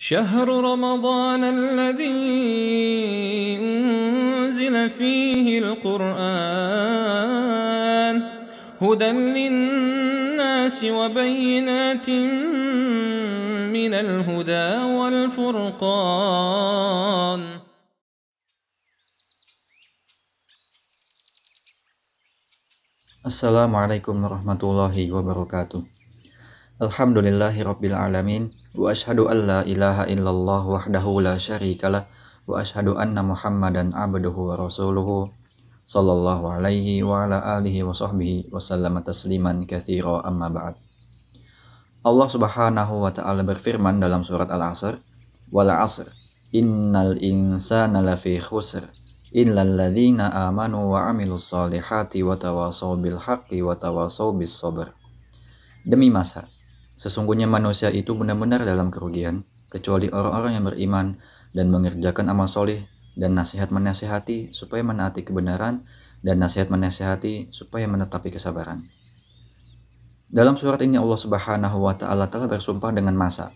شهر رمضان الذي أنزل فيه القرآن هدى للناس وبينات من الهدى والفرقان. Assalamualaikum warahmatullahi wabarakatuh. Alhamdulillahi rabbil alamin. Wa ashhadu an la ilaha illallah wahdahu la syarikalah. Wa ashhadu anna muhammadan abduhu wa rasuluhu sallallahu alaihi wa ala alihi wa sahbihi wa sallama tasliman katsira amma ba'd. Allah subhanahu wa ta'ala berfirman dalam surat Al-Asr, wal 'asr innal insana lafi khusr illal ladzina amanu wa 'amilus solihati wa tawasaw bil haqqi wa tawasaw bis sabr. Demi masa, sesungguhnya manusia itu benar-benar dalam kerugian, kecuali orang-orang yang beriman dan mengerjakan amal soleh, dan nasihat menasihati supaya menaati kebenaran, dan nasihat menasihati supaya menetapi kesabaran. Dalam surat ini Allah subhanahu wa ta'ala telah bersumpah dengan masa,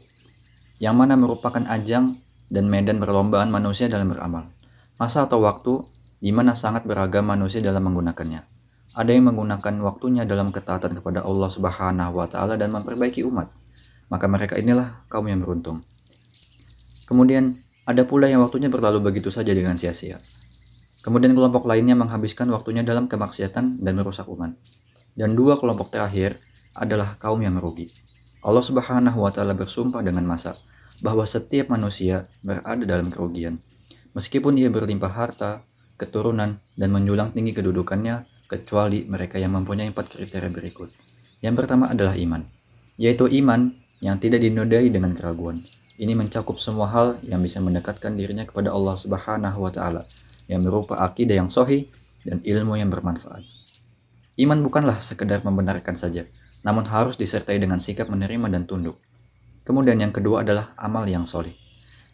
yang mana merupakan ajang dan medan perlombaan manusia dalam beramal. Masa atau waktu di mana sangat beragam manusia dalam menggunakannya. Ada yang menggunakan waktunya dalam ketaatan kepada Allah subhanahu wa ta'ala dan memperbaiki umat. Maka mereka inilah kaum yang beruntung. Kemudian ada pula yang waktunya berlalu begitu saja dengan sia-sia. Kemudian kelompok lainnya menghabiskan waktunya dalam kemaksiatan dan merusak umat. Dan dua kelompok terakhir adalah kaum yang merugi. Allah subhanahu wa ta'ala bersumpah dengan masa bahwa setiap manusia berada dalam kerugian. Meskipun ia berlimpah harta, keturunan, dan menjulang tinggi kedudukannya, kecuali mereka yang mempunyai 4 kriteria berikut. Yang pertama adalah iman, yaitu iman yang tidak dinodai dengan keraguan. Ini mencakup semua hal yang bisa mendekatkan dirinya kepada Allah subhanahu wa ta'ala, yang berupa akidah yang sahih dan ilmu yang bermanfaat. Iman bukanlah sekedar membenarkan saja, namun harus disertai dengan sikap menerima dan tunduk. Kemudian yang kedua adalah amal yang soleh,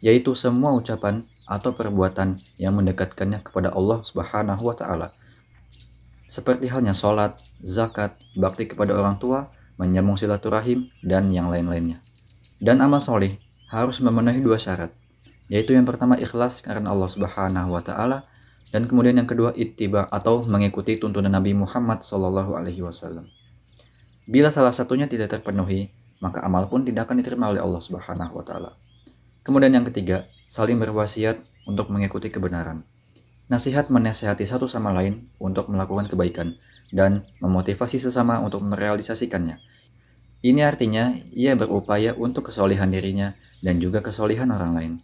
yaitu semua ucapan atau perbuatan yang mendekatkannya kepada Allah subhanahu wa ta'ala, seperti halnya sholat, zakat, bakti kepada orang tua, menyambung silaturahim, dan yang lain-lainnya. Dan amal soleh harus memenuhi 2 syarat, yaitu yang pertama ikhlas karena Allah subhanahu wa ta'ala, dan kemudian yang kedua ittiba atau mengikuti tuntunan Nabi Muhammad SAW. Bila salah satunya tidak terpenuhi, maka amal pun tidak akan diterima oleh Allah subhanahu wa ta'ala. Kemudian yang ketiga, saling berwasiat untuk mengikuti kebenaran. Nasihat menasihati satu sama lain untuk melakukan kebaikan dan memotivasi sesama untuk merealisasikannya. Ini artinya ia berupaya untuk kesolehan dirinya dan juga kesolehan orang lain.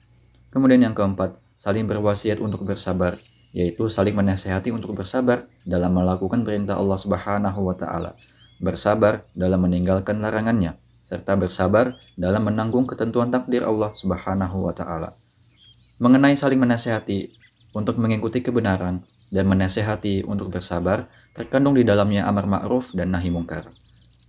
Kemudian yang keempat, saling berwasiat untuk bersabar, yaitu saling menasihati untuk bersabar dalam melakukan perintah Allah Subhanahu wa ta'ala, bersabar dalam meninggalkan larangannya, serta bersabar dalam menanggung ketentuan takdir Allah Subhanahu wa ta'ala. Mengenai saling menasihati untuk mengikuti kebenaran dan menasihati untuk bersabar, terkandung di dalamnya amar ma'ruf dan nahi mungkar,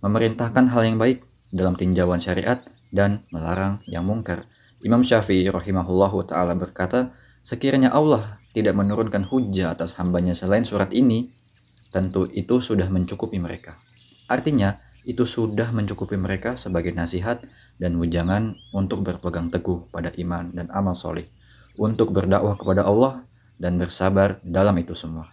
memerintahkan hal yang baik dalam tinjauan syariat dan melarang yang mungkar. Imam Syafi'i rahimahullahu ta'ala berkata, sekiranya Allah tidak menurunkan hujjah atas hambanya selain surat ini, tentu itu sudah mencukupi mereka. Artinya, itu sudah mencukupi mereka sebagai nasihat dan wejangan untuk berpegang teguh pada iman dan amal soleh, untuk berdakwah kepada Allah dan bersabar dalam itu semua.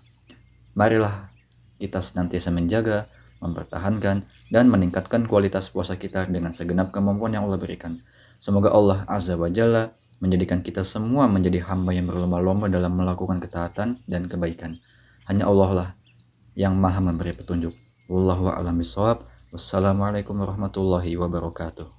Marilah kita senantiasa menjaga, mempertahankan, dan meningkatkan kualitas puasa kita dengan segenap kemampuan yang Allah berikan. Semoga Allah Azza wa Jalla menjadikan kita semua menjadi hamba yang berlomba-lomba dalam melakukan ketaatan dan kebaikan. Hanya Allah lah yang maha memberi petunjuk. Wallahu a'lam bishawab. Wassalamualaikum warahmatullahi wabarakatuh.